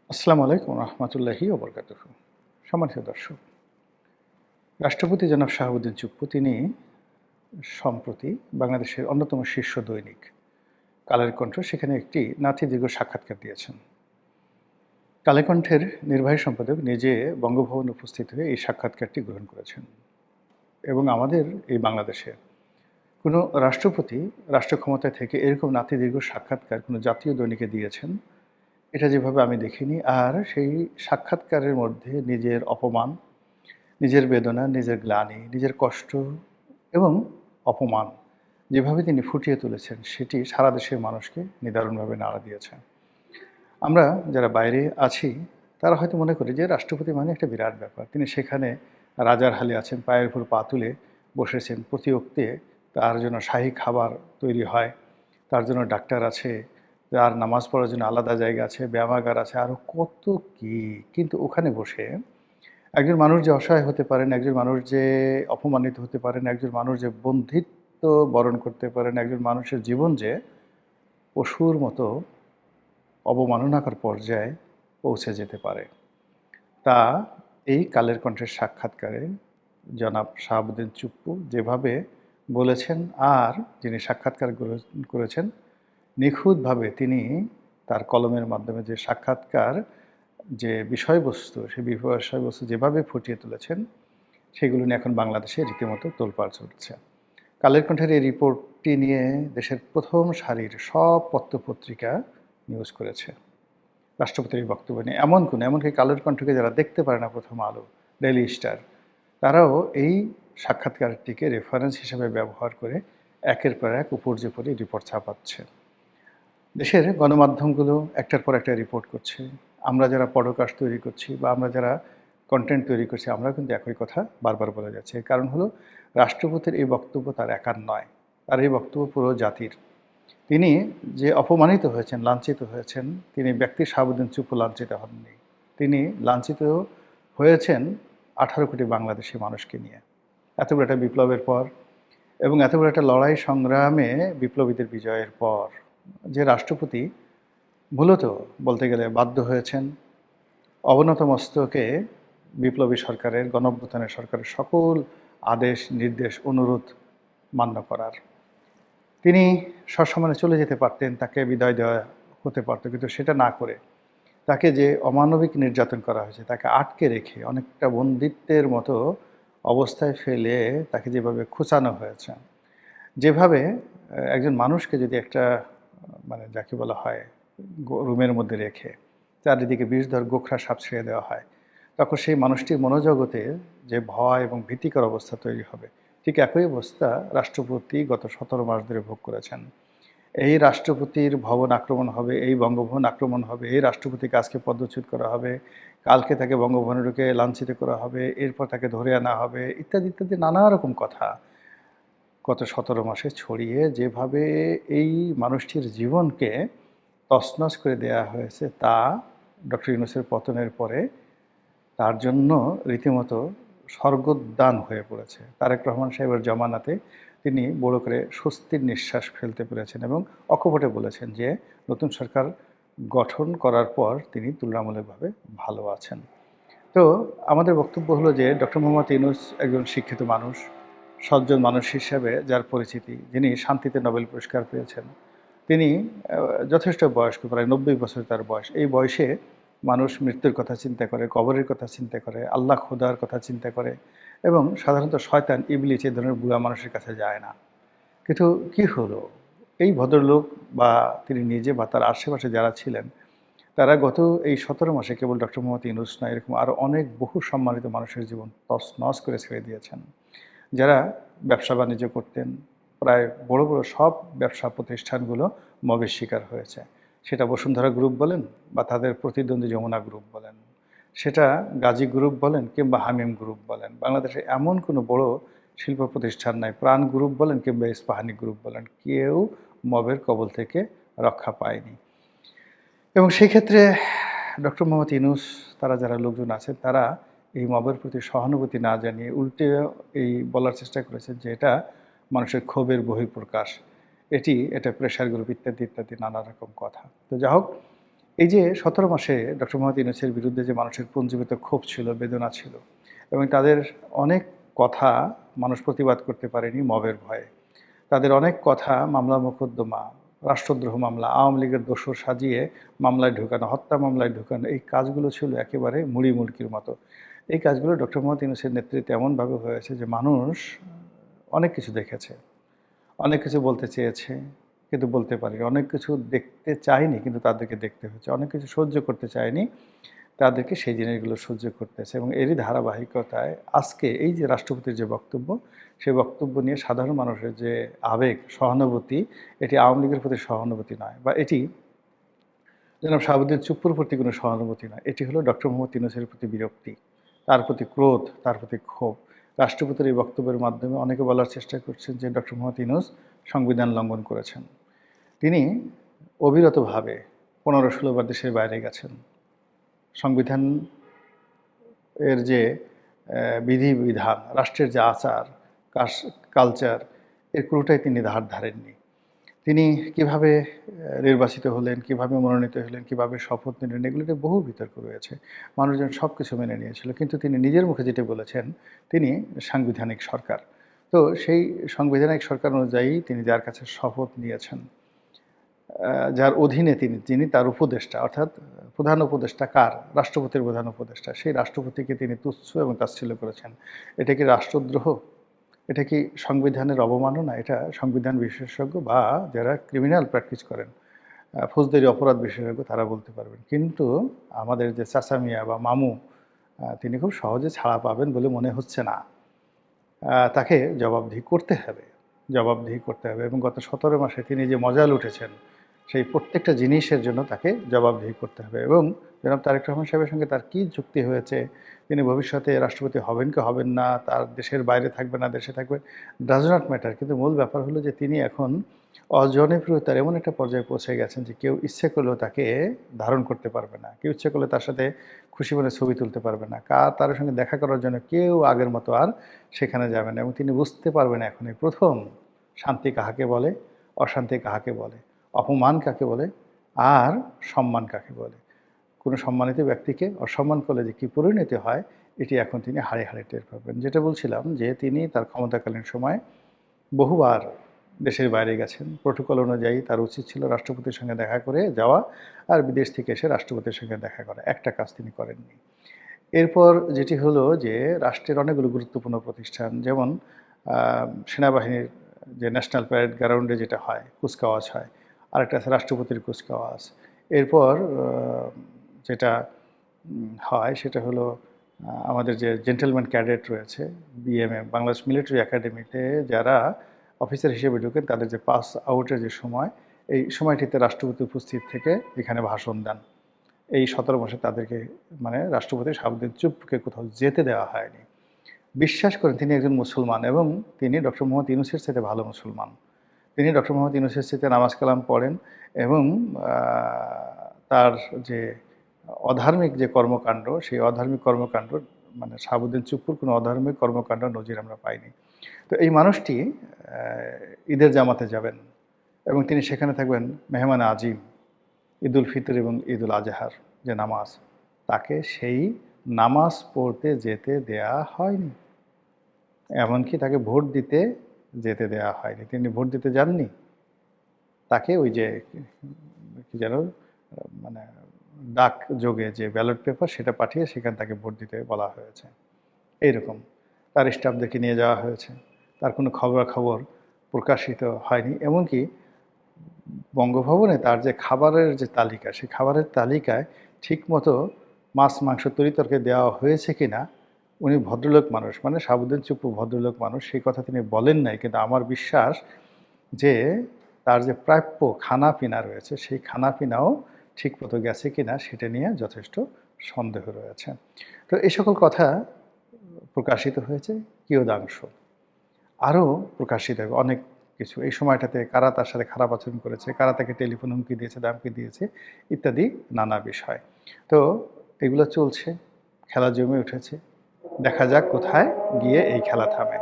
আসসালামু আলাইকুম রহমতুল্লাহি ওবরকাতুহু। সম্মানিত দর্শক, রাষ্ট্রপতি জনাব শাহাবুদ্দিন চুপ্পু তিনি সম্প্রতি বাংলাদেশের অন্যতম শীর্ষ দৈনিক কালের কণ্ঠ সেখানে একটি নাতিদীর্ঘ সাক্ষাৎকার দিয়েছেন। কালের কণ্ঠের নির্বাহী সম্পাদক নিজে বঙ্গভবনে উপস্থিত হয়ে এই সাক্ষাৎকারটি গ্রহণ করেছেন এবং আমাদের এই বাংলাদেশে কোনো রাষ্ট্রপতি রাষ্ট্র ক্ষমতায় থেকে এরকম নাতিদীর্ঘ সাক্ষাৎকার কোনো জাতীয় দৈনিকে দিয়েছেন এটা যেভাবে আমি দেখিনি। আর সেই সাক্ষাৎকারের মধ্যে নিজের অপমান, নিজের বেদনা, নিজের গ্লানি, নিজের কষ্ট এবং অপমান যেভাবে তিনি ফুটিয়ে তুলেছেন সেটি সারা দেশের মানুষকে নিদারুণভাবে নাড়া দিয়েছে। আমরা যারা বাইরে আছি তারা হয়তো মনে করি যে রাষ্ট্রপতি মানে একটা বিরাট ব্যাপার। তিনি সেখানে রাজার হালে আছেন, পায়ের উপর পা তুলে বসেছেন। প্রতি অক্তে তার জন্য শাহী খাবার তৈরি হয়, তার জন্য ডাক্তার আছে, তার নামাজ পড়ার জন্য আলাদা জায়গা আছে, ব্যায়ামাগার আছে, আরও কত কী। কিন্তু ওখানে বসে একজন মানুষ যে অসহায় হতে পারেন, একজন মানুষ যে অপমানিত হতে পারেন, একজন মানুষ যে বন্ধিত্ব বরণ করতে পারেন, একজন মানুষের জীবন যে পশুর মতো অবমাননাকর পর্যায়ে পৌঁছে যেতে পারে, তা এই কালের কণ্ঠের সাক্ষাৎকারে জনাব শাহাবুদ্দিন চুপ্পু যেভাবে বলেছেন। আর যিনি সাক্ষাৎকার গ্রহণ করেছেন নিখুঁতভাবে তিনি তার কলমের মাধ্যমে যে সাক্ষাৎকার যে বিষয়বস্তু, সেই বিষয়বস্তু যেভাবে ফুটিয়ে তুলেছেন সেগুলো নিয়ে এখন বাংলাদেশে রীতিমতো তোলপাড় চলছে। কালের কণ্ঠের এই রিপোর্টটি নিয়ে দেশের প্রথম সারির সব পত্রপত্রিকা নিউজ করেছে রাষ্ট্রপতির এই বক্তব্য নিয়ে। এমনকি কালের কণ্ঠকে যারা দেখতে পারে না, প্রথম আলো, ডেইলি স্টার, তারাও এই সাক্ষাৎকারটিকে রেফারেন্স হিসেবে ব্যবহার করে একের পর এক উপর্যে পরে রিপোর্ট ছাপাচ্ছে। দেশের গণমাধ্যমগুলো একটার পর একটা রিপোর্ট করছে। আমরা যারা পডকাস্ট তৈরি করছি বা আমরা যারা কন্টেন্ট তৈরি করছি, আমরা কিন্তু একই কথা বারবার বলে যাচ্ছি। এর কারণ হলো রাষ্ট্রপতির এই বক্তব্য তার একার নয়, তার এই বক্তব্য পুরো জাতির। তিনি যে অপমানিত হয়েছেন, লাঞ্ছিত হয়েছেন, তিনি ব্যক্তি শাহাবুদ্দিন চুপ্পু লাঞ্ছিত হননি। তিনি লাঞ্ছিত হয়েছেন 18 কোটি বাংলাদেশি মানুষকে নিয়ে। এত বড় একটা বিপ্লবের পর এবং এত বড় একটা লড়াই সংগ্রামে বিপ্লবীদের বিজয়ের পর যে রাষ্ট্রপতি মূলত বলতে গেলে বাধ্য হয়েছেন অবনত মস্তকে বিপ্লবী সরকারের, গণঅভ্যুত্থানের সরকারের সকল আদেশ, নির্দেশ, অনুরোধ মান্য করার। তিনি সসম্মানে চলে যেতে পারতেন, তাকে বিদায় দেওয়া হতে পারত, কিন্তু সেটা না করে তাকে যে অমানবিক নির্যাতন করা হয়েছে, তাকে আটকে রেখে অনেকটা বন্দিত্বের মতো অবস্থায় ফেলে তাকে যেভাবে খুঁচানো হয়েছে, যেভাবে একজন মানুষকে যদি একটা মানে যাকে বলা হয় রুমের মধ্যে রেখে চারিদিকে বিষধর গোখরা সাপ ছেড়ে দেওয়া হয়, তখন সেই মানুষটির মনোজগতে যে ভয় এবং ভীতিকর অবস্থা তৈরি হবে, ঠিক একই অবস্থা রাষ্ট্রপতি গত 17 মাস ধরে ভোগ করেছেন। এই রাষ্ট্রপতির ভবন আক্রমণ হবে, এই বঙ্গভবন আক্রমণ হবে, এই রাষ্ট্রপতিকে আজকে পদচ্যুত করা হবে, কালকে তাকে বঙ্গভবনে ঢুকে লাঞ্ছিত করা হবে, এরপর তাকে ধরে আনা হবে, ইত্যাদি ইত্যাদি নানা রকম কথা গত 17 মাসে ছড়িয়ে যেভাবে এই মানুষটির জীবনকে তছনছ করে দেয়া হয়েছে, তা ডক্টর ইউনূসের পতনের পরে তার জন্য রীতিমতো স্বর্গোদ্যান হয়ে পড়েছে। তারেক রহমান সাহেবের জমানাতে তিনি বড় করে স্বস্তির নিঃশ্বাস ফেলতে পেরেছেন এবং অকপটে বলেছেন যে নতুন সরকার গঠন করার পর তিনি তুলনামূলকভাবে ভালো আছেন। তো আমাদের বক্তব্য হলো যে ডক্টর মোহাম্মদ ইউনূস একজন শিক্ষিত মানুষ, সজ্জন মানুষ হিসেবে যার পরিচিতি, যিনি শান্তিতে নোবেল পুরস্কার পেয়েছেন, তিনি যথেষ্ট বয়স্ক, প্রায় 90 বছর তার বয়স। এই বয়সে মানুষ মৃত্যুর কথা চিন্তা করে, কবরের কথা চিন্তা করে, আল্লাহ খোদার কথা চিন্তা করে এবং সাধারণত শয়তান, ইবলিস এই ধরনের বুড়া মানুষের কাছে যায় না। কিন্তু কি হলো, এই ভদ্রলোক বা তিনি নিজে বা তার আশেপাশে যারা ছিলেন, তারা গত এই 17 মাসে কেবল ডক্টর মোহাম্মদ ইউনূস নয়, এরকম আরও অনেক বহু সম্মানিত মানুষের জীবন তছনছ করে ছেড়ে দিয়েছেন। যারা ব্যবসা বাণিজ্য করতেন, প্রায় বড় বড় সব ব্যবসা প্রতিষ্ঠানগুলো মবের শিকার হয়েছে। সেটা বসুন্ধরা গ্রুপ বলেন বা তাদের প্রতিদ্বন্দ্বী যমুনা গ্রুপ বলেন, সেটা গাজী গ্রুপ বলেন কিংবা হামিম গ্রুপ বলেন, বাংলাদেশে এমন কোনো বড় শিল্প প্রতিষ্ঠান নাই, প্রাণ গ্রুপ বলেন কিংবা ইস্পাহানি গ্রুপ বলেন, কেউ মবের কবল থেকে রক্ষা পায়নি। এবং সেই ক্ষেত্রে ডক্টর মোহাম্মদ ইউনূস তারা যারা লোকজন আছেন, তারা এই মবের প্রতি সহানুভূতি না জানিয়ে উল্টে এই বলার চেষ্টা করেছেন যে এটা মানুষের ক্ষোভের বহিঃপ্রকাশ, এটা প্রেশার গ্রুপ, ইত্যাদি ইত্যাদি নানা রকম কথা। তো যা হোক, এই যে 17 মাসে ডক্টর মোহাম্মদ ইউনূসের বিরুদ্ধে যে মানুষের পুঞ্জীভূত ক্ষোভ ছিল, বেদনা ছিল এবং তাদের অনেক কথা মানুষ প্রতিবাদ করতে পারেনি মবের ভয়ে। তাদের অনেক কথা মামলা মোকদ্দমা, রাষ্ট্রদ্রোহ মামলা, আওয়ামী লীগের দোসর সাজিয়ে মামলায় ঢোকানো, হত্যা মামলায় ঢোকানো, এই কাজগুলো ছিল একেবারে মুড়ি মুড়কির মতো। এই কাজগুলো ডক্টর মোহাম্মদ ইউনূসের নেতৃত্বে এমনভাবে হয়েছে যে মানুষ অনেক কিছু দেখেছে, অনেক কিছু বলতে চেয়েছে কিন্তু বলতে পারেনি, অনেক কিছু দেখতে চায়নি কিন্তু তাদেরকে দেখতে হয়েছে, অনেক কিছু সহ্য করতে চায়নি তাদেরকে সেই জিনিসগুলো সহ্য করতেছে। এবং এরই ধারাবাহিকতায় আজকে এই যে রাষ্ট্রপতির যে বক্তব্য, সেই বক্তব্য নিয়ে সাধারণ মানুষের যে আবেগ, সহানুভূতি, এটি আওয়ামী লীগের প্রতি সহানুভূতি নয়, বা এটি জনাব শাহাবুদ্দিন চুপ্পুর প্রতি কোনো সহানুভূতি নয়, এটি হলো ডক্টর মোহাম্মদ ইউনূসের প্রতি বিরক্তি, তার প্রতি ক্রোধ, তার প্রতি ক্ষোভ। রাষ্ট্রপতির এই বক্তব্যের মাধ্যমে অনেকে বলার চেষ্টা করছেন যে ডক্টর মোহাম্মদ ইউনূস সংবিধান লঙ্ঘন করেছেন। তিনি অবিরতভাবে 15-16 বার দেশের বাইরে গেছেন। সংবিধান এর যে বিধিবিধান, রাষ্ট্রের যে আচার কালচার, এর কোনোটাই তিনি ধার ধারেননি। তিনি কিভাবে নির্বাচিত হলেন, কিভাবে মনোনীত হলেন, কিভাবে শপথ নিলেন, এগুলোতে বহু বিতর্ক রয়েছে। মানুষজন সব কিছু মেনে নিয়েছিল, কিন্তু তিনি নিজের মুখে যেটা বলেছেন, তিনি সাংবিধানিক সরকার। তো সেই সাংবিধানিক সরকার অনুযায়ী তিনি যার কাছে শপথ নিয়েছেন, যার অধীনে যিনি তার উপদেষ্টা, অর্থাৎ প্রধান উপদেষ্টা কার? রাষ্ট্রপতির প্রধান উপদেষ্টা। সেই রাষ্ট্রপতিকে তিনি তুচ্ছ এবং তাচ্ছিল্য করেছেন। এটা কি রাষ্ট্রদ্রোহ? এটা কি সংবিধানের অবমাননা? এটা সংবিধান বিশেষজ্ঞ বা যারা ক্রিমিনাল প্র্যাকটিস করেন, ফৌজদারি অপরাধ বিশেষজ্ঞ, তারা বলতে পারবেন। কিন্তু আমাদের যে চাচা মিয়া বা মামু, তিনি খুব সহজে ছাড়া পাবেন বলে মনে হচ্ছে না। তাকে জবাবদিহি করতে হবে, জবাবদিহি করতে হবে। এবং গত 17 মাসে তিনি যে মজা লুটেছেন, সেই প্রত্যেকটা জিনিসের জন্য তাকে জবাবদিহি করতে হবে। এবং জনাব তারেক রহমান সাহেবের সঙ্গে তার কী যুক্তি হয়েছে, তিনি ভবিষ্যতে রাষ্ট্রপতি হবেন কি হবেন না, তার দেশের বাইরে থাকবে না দেশে থাকবে, ডাজ নট ম্যাটার। কিন্তু মূল ব্যাপার হলো যে তিনি এখন অজনপ্রিয়তার এমন একটা পর্যায়ে পৌঁছে গেছেন যে কেউ ইচ্ছে করলেও তাকে ধারণ করতে পারবে না, কেউ ইচ্ছে করলে তার সাথে খুশি মনে ছবি তুলতে পারবে না, তার সঙ্গে দেখা করার জন্য কেউ আগের মতো আর সেখানে যাবে না। এবং তিনি বুঝতে পারবেন এখন এই প্রথম শান্তি কাহাকে বলে, অশান্তি কাহাকে বলে, অপমান কাকে বলে, আর সম্মান কাকে বলে। কোনো সম্মানিত ব্যক্তিকে অসম্মান করলে যে কী পরিণতি হয়, এটি এখন তিনি হাড়ে হাড়ে টের পাবেন। যেটা বলছিলাম যে তিনি তার ক্ষমতাকালীন সময় বহুবার দেশের বাইরে গেছেন। প্রোটোকল অনুযায়ী তার উচিত ছিল রাষ্ট্রপতির সঙ্গে দেখা করে যাওয়া আর বিদেশ থেকে এসে রাষ্ট্রপতির সঙ্গে দেখা করা। একটা কাজ তিনি করেননি। এরপর যেটি হলো যে রাষ্ট্রের অনেকগুলো গুরুত্বপূর্ণ প্রতিষ্ঠান, যেমন সেনাবাহিনীর যে ন্যাশনাল প্যারেড গ্রাউন্ডে যেটা হয়, কুচকাওয়াজ হয়, আরেকটা আছে রাষ্ট্রপতির কুচকাওয়াজ। এরপর যেটা হয় সেটা হলো আমাদের যে জেন্টেলম্যান ক্যাডেট রয়েছে, বিএমএ, বাংলাদেশ মিলিটারি একাডেমিতে যারা অফিসার হিসেবে ঢোকেন, তাদের যে পাস আউটের যে সময়, এই সময়টিতে রাষ্ট্রপতি উপস্থিত থেকে এখানে ভাষণ দেন। এই 17 মাসে তাদেরকে, মানে রাষ্ট্রপতি শাহাবুদ্দিন চুপ্পুকে কোথাও যেতে দেওয়া হয়নি। বিশ্বাস করেন তিনি একজন মুসলমান এবং তিনি ডক্টর মোহাম্মদ ইউনূসের চাইতে ভালো মুসলমান। তিনি ডক্টর মোহাম্মদ ইউনূসের চাইতে নামাজ কালাম পড়েন এবং তার যে অধার্মিক যে কর্মকাণ্ড, সেই অধার্মিক কর্মকাণ্ড, মানে শাহাবুদ্দিন চুপ্পুর কোনো অধার্মিক কর্মকাণ্ড নজির আমরা পাইনি। তো এই মানুষটি ঈদের জামাতে যাবেন এবং তিনি সেখানে থাকবেন মেহমান আজিম, ঈদুল ফিতর এবং ঈদুল আজহার যে নামাজ, তাকে সেই নামাজ পড়তে যেতে দেয়া হয়নি। এমনকি তাকে ভোট দিতে যেতে দেয়া হয়নি। তিনি ভোট দিতে যাননি। তাকে ওই যে কি যেন, মানে ডাক যোগে যে ব্যালট পেপার, সেটা পাঠিয়ে সেখানে তাকে ভোট দিতে বলা হয়েছে। এইরকম তার স্টাফদেরকে নিয়ে যাওয়া হয়েছে। তার কোনো খবরাখবর প্রকাশিত হয়নি। এমনকি বঙ্গভবনে তার যে খাবারের যে তালিকা, সেই খাবারের তালিকায় ঠিকমতো মাছ, মাংস, তরিতরকারি দেওয়া হয়েছে কিনা, উনি ভদ্রলোক মানুষ, মানে শাহাবুদ্দিন চুপ্পু ভদ্রলোক মানুষ, সেই কথা তিনি বলেন নাই। কিন্তু আমার বিশ্বাস যে তার যে প্রাপ্য খানাপিনা রয়েছে, সেই খানাপিনাও ঠিকমতো গেছে কিনা সেটা নিয়ে যথেষ্ট সন্দেহ রয়েছে। তো এই সকল কথা প্রকাশিত হয়েছে কিয়দাংশ, আরও প্রকাশিত হবে অনেক কিছু। এই সময়টাতে কারা তার সাথে খারাপ আচরণ করেছে, কারা তাকে টেলিফোন হুমকি দিয়েছে, দামকি দিয়েছে, ইত্যাদি নানা বিষয়। তো এগুলো চলছে, খেলা জমে উঠেছে। দেখা যাক কোথায় গিয়ে এই খেলা থামে।